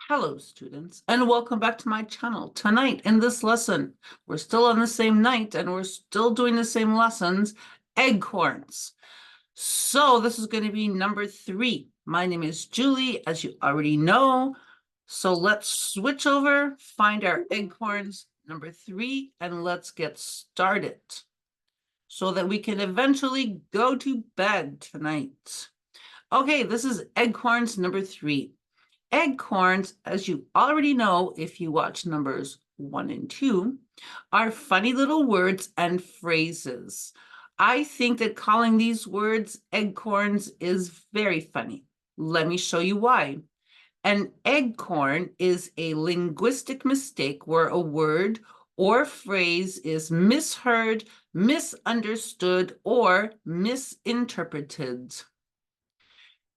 Hello, students, and welcome back to my channel. Tonight, in this lesson, we're still on the same night and we're still doing the same lessons, Eggcorns. So this is going to be number 3. My name is Julie, as you already know. So let's switch over, find our Eggcorns number 3, and let's get started so that we can eventually go to bed tonight. Okay, this is Eggcorns number 3. Eggcorns, as you already know if you watch numbers 1 and 2, are funny little words and phrases. I think that calling these words eggcorns is very funny. Let me show you why. An eggcorn is a linguistic mistake where a word or phrase is misheard, misunderstood, or misinterpreted.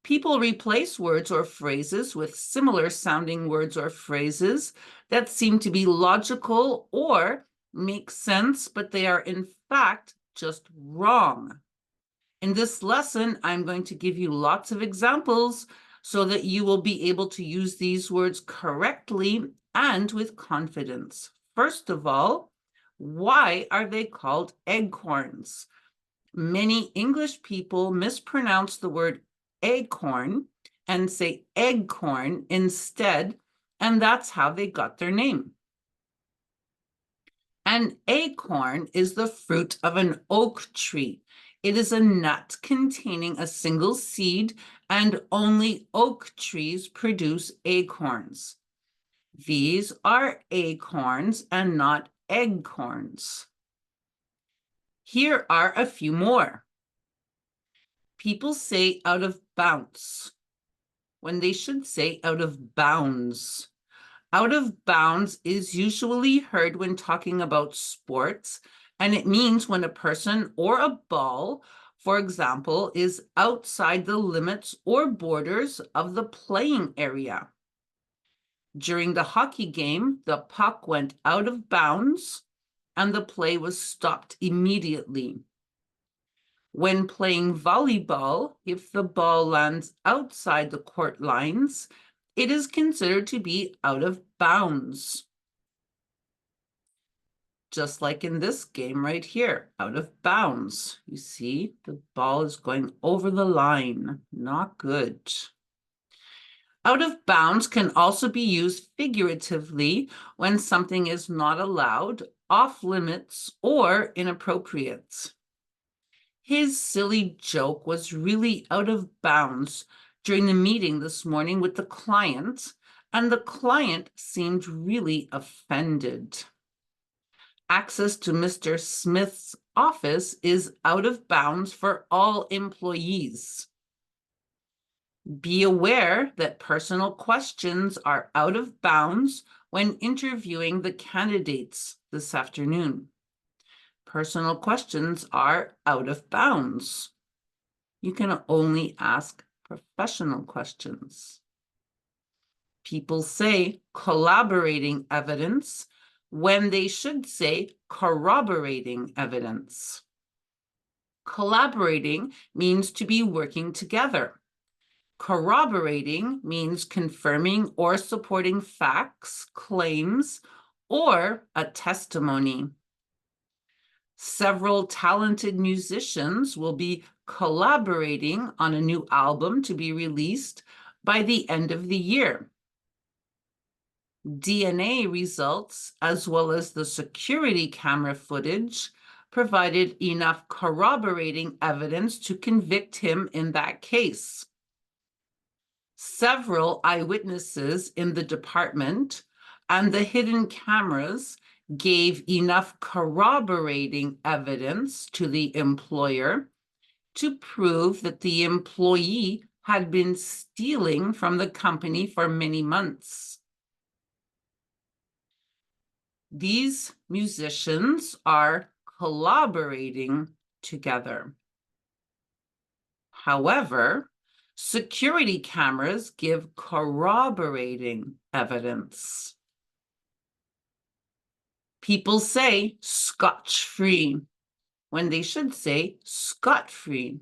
People replace words or phrases with similar sounding words or phrases that seem to be logical or make sense, but they are in fact just wrong. In this lesson, I'm going to give you lots of examples so that you will be able to use these words correctly and with confidence. First of all, why are they called eggcorns? Many English people mispronounce the word acorn and say eggcorn instead, and that's how they got their name. An acorn is the fruit of an oak tree. It is a nut containing a single seed, and only oak trees produce acorns. These are acorns and not eggcorns. Here are a few more. People say out of bounds when they should say out of bounds. Out of bounds is usually heard when talking about sports, and it means when a person or a ball, for example, is outside the limits or borders of the playing area. During the hockey game, the puck went out of bounds and the play was stopped immediately. When playing volleyball, if the ball lands outside the court lines, it is considered to be out of bounds. Just like in this game right here, out of bounds. You see, the ball is going over the line. Not good. Out of bounds can also be used figuratively when something is not allowed, off limits, or inappropriate. His silly joke was really out of bounds during the meeting this morning with the client, and the client seemed really offended. Access to Mr. Smith's office is out of bounds for all employees. Be aware that personal questions are out of bounds when interviewing the candidates this afternoon. Personal questions are out of bounds. You can only ask professional questions. People say collaborating evidence when they should say corroborating evidence. Collaborating means to be working together. Corroborating means confirming or supporting facts, claims, or a testimony. Several talented musicians will be collaborating on a new album to be released by the end of the year. DNA results, as well as the security camera footage, provided enough corroborating evidence to convict him in that case. Several eyewitnesses in the department and the hidden cameras gave enough corroborating evidence to the employer to prove that the employee had been stealing from the company for many months. These musicians are collaborating together. However, security cameras give corroborating evidence. People say scotch-free when they should say scot-free.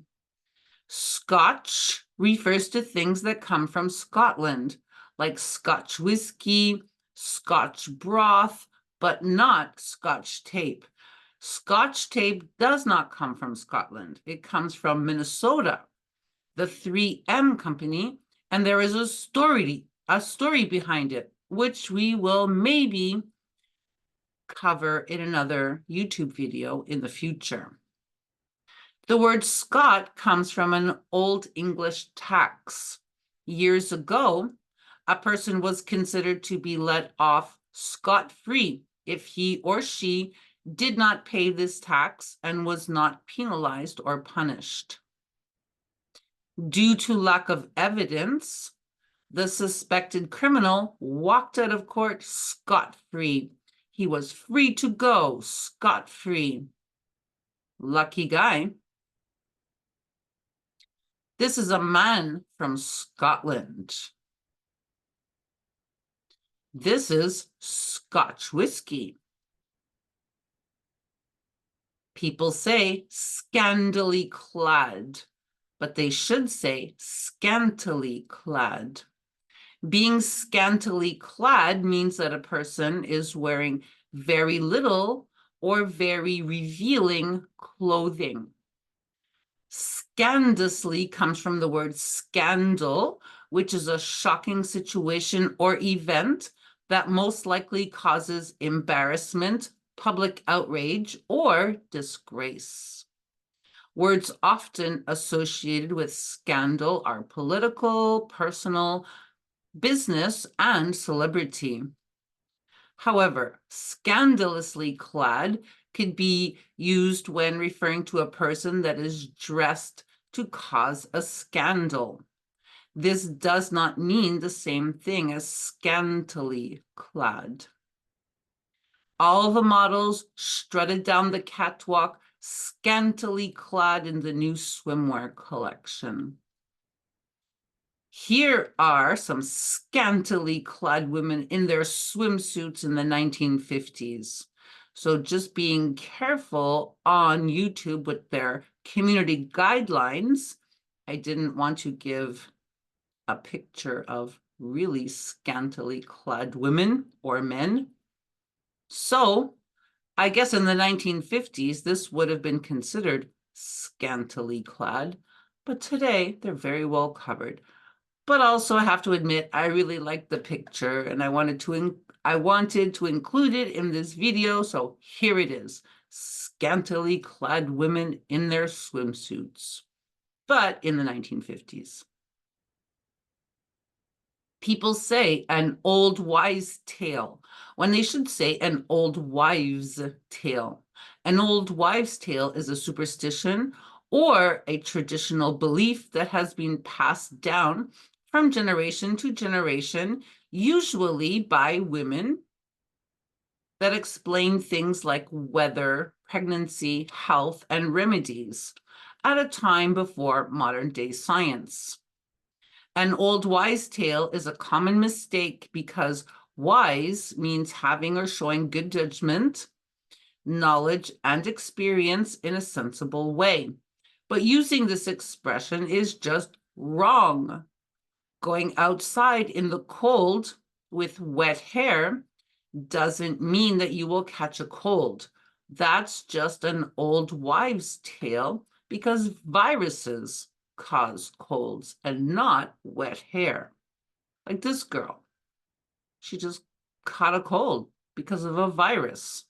Scotch refers to things that come from Scotland, like Scotch whiskey, Scotch broth, but not Scotch tape. Scotch tape does not come from Scotland. It comes from Minnesota, the 3M company, and there is a story behind it, which we will maybe cover in another YouTube video in the future. The word Scot comes from an Old English tax. Years ago, a person was considered to be let off scot-free if he or she did not pay this tax and was not penalized or punished. Due to lack of evidence, the suspected criminal walked out of court scot-free. He was free to go, scot-free. Lucky guy. This is a man from Scotland. This is Scotch whiskey. People say scantily clad, but they should say scantily clad. Being scantily clad means that a person is wearing very little or very revealing clothing. Scandalously comes from the word scandal, which is a shocking situation or event that most likely causes embarrassment, public outrage, or disgrace. Words often associated with scandal are political, personal, business, and celebrity. However, scandalously clad could be used when referring to a person that is dressed to cause a scandal. This does not mean the same thing as scantily clad. All the models strutted down the catwalk, scantily clad in the new swimwear collection. Here are some scantily clad women in their swimsuits in the 1950s. So just being careful on YouTube with their community guidelines. I didn't want to give a picture of really scantily clad women or men. So I guess in the 1950s, this would have been considered scantily clad, but today they're very well covered. But also I have to admit, I really liked the picture and I wanted to include it in this video. So here it is, scantily clad women in their swimsuits, but in the 1950s. People say an old wise tale when they should say an old wives' tale. An old wives' tale is a superstition or a traditional belief that has been passed down from generation to generation, usually by women, that explain things like weather, pregnancy, health, and remedies at a time before modern-day science. An old wise tale is a common mistake because wise means having or showing good judgment, knowledge, and experience in a sensible way. But using this expression is just wrong. Going outside in the cold with wet hair doesn't mean that you will catch a cold. That's just an old wives' tale because viruses cause colds and not wet hair. Like this girl, she just caught a cold because of a virus.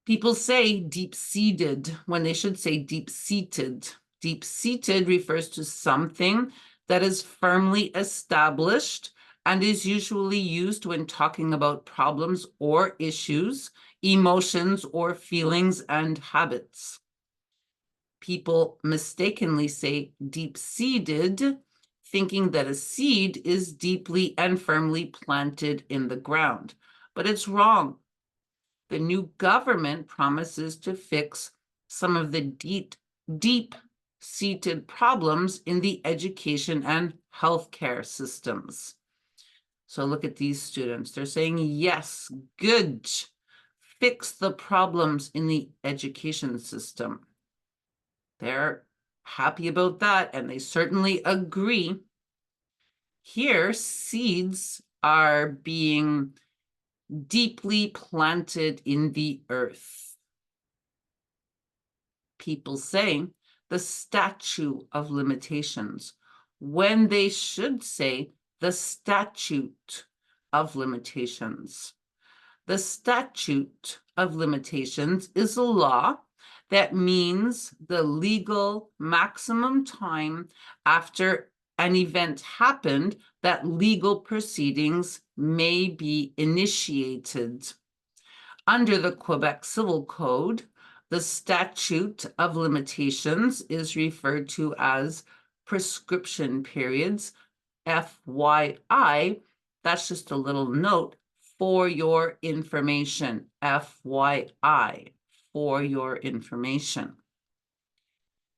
People say deep-seated when they should say deep-seated. Deep-seated refers to something that is firmly established and is usually used when talking about problems or issues, emotions or feelings and habits. People mistakenly say deep-seated, thinking that a seed is deeply and firmly planted in the ground, but it's wrong. The new government promises to fix some of the deep-seated problems in the education and healthcare systems. So look at these students. They're saying, yes, good. Fix the problems in the education system. They're happy about that, and they certainly agree. Here, seeds are being deeply planted in the earth. People say the statue of limitations when they should say the statute of limitations. The statute of limitations is a law that means the legal maximum time after an event happened that legal proceedings may be initiated. Under the Quebec Civil Code, the statute of limitations is referred to as prescription periods, FYI. That's just a little note for your information, FYI, for your information.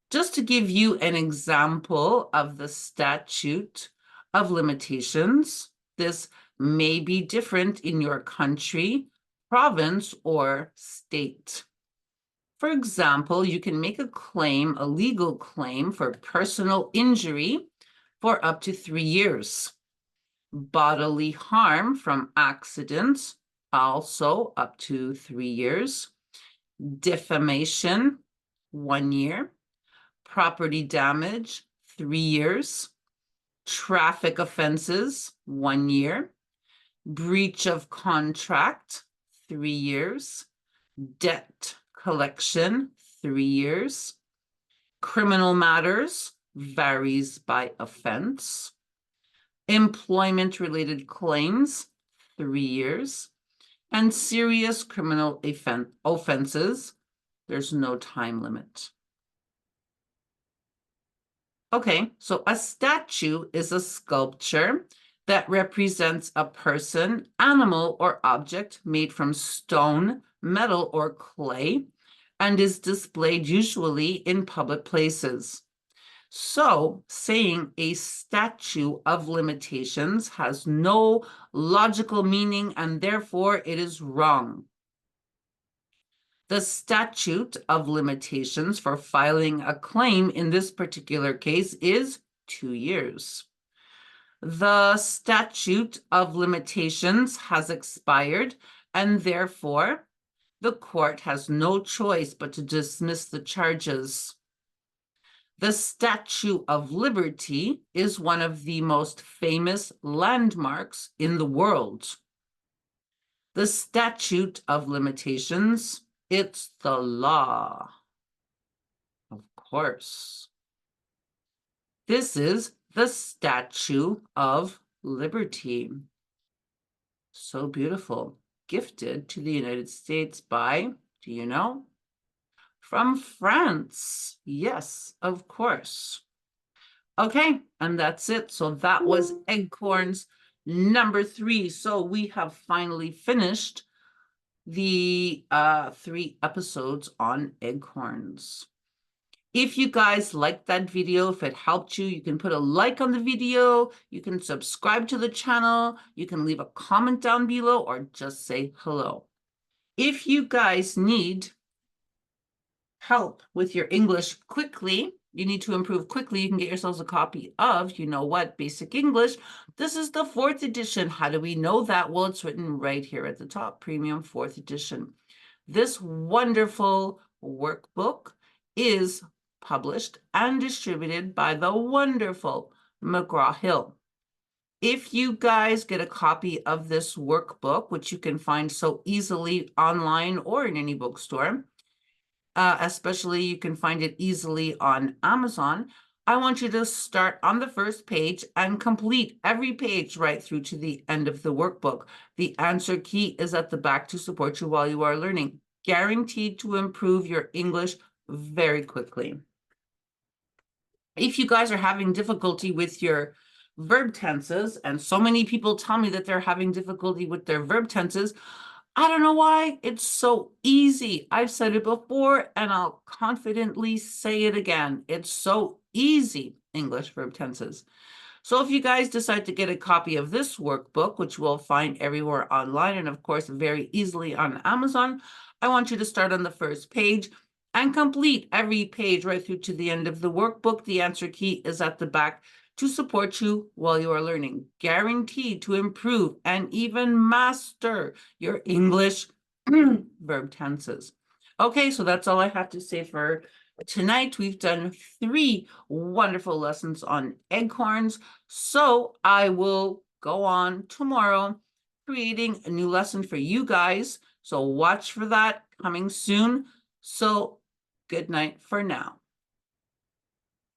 Just to give you an example of the statute of limitations, this may be different in your country, province, or state. For example, you can make a claim, a legal claim for personal injury for up to 3 years. Bodily harm from accidents, also up to 3 years. Defamation, 1 year. Property damage, 3 years. Traffic offenses, 1 year. Breach of contract, 3 years. Debt collection, 3 years. Criminal matters varies by offense. Employment-related claims, 3 years. And serious criminal offenses, there's no time limit. Okay, so a statue is a sculpture that represents a person, animal, or object made from stone, metal, or clay, and is displayed usually in public places. So saying a statue of limitations has no logical meaning, and therefore it is wrong. The statute of limitations for filing a claim in this particular case is 2 years. The statute of limitations has expired, and therefore the court has no choice but to dismiss the charges. The Statue of Liberty is one of the most famous landmarks in the world. The statute of limitations, it's the law. Of course. This is the Statue of Liberty. So beautiful. Gifted to the United States by, do you know? From France. Yes, of course. Okay, and that's it. So that was Eggcorns number 3. So we have finally finished the 3 episodes on Eggcorns. If you guys liked that video, if it helped you, you can put a like on the video, you can subscribe to the channel, you can leave a comment down below, or just say hello. If you guys need help with your English quickly, you need to improve quickly, you can get yourselves a copy of, you know what, Basic English. This is the 4th edition. How do we know that? Well, it's written right here at the top, Premium 4th edition. This wonderful workbook is published and distributed by the wonderful McGraw-Hill. If you guys get a copy of this workbook, which you can find so easily online or in any bookstore, especially you can find it easily on Amazon, I want you to start on the first page and complete every page right through to the end of the workbook. The answer key is at the back to support you while you are learning. Guaranteed to improve your English very quickly. If you guys are having difficulty with your verb tenses, and so many people tell me that they're having difficulty with their verb tenses, I don't know why. It's so easy. I've said it before, and I'll confidently say it again. It's so easy, English verb tenses. So if you guys decide to get a copy of this workbook, which we'll find everywhere online, and of course, very easily on Amazon, I want you to start on the first page and complete every page right through to the end of the workbook. The answer key is at the back to support you while you are learning, guaranteed to improve and even master your English verb tenses. Okay, so that's all I have to say for tonight. We've done 3 wonderful lessons on Eggcorns, so I will go on tomorrow creating a new lesson for you guys. So watch for that coming soon. So good night for now.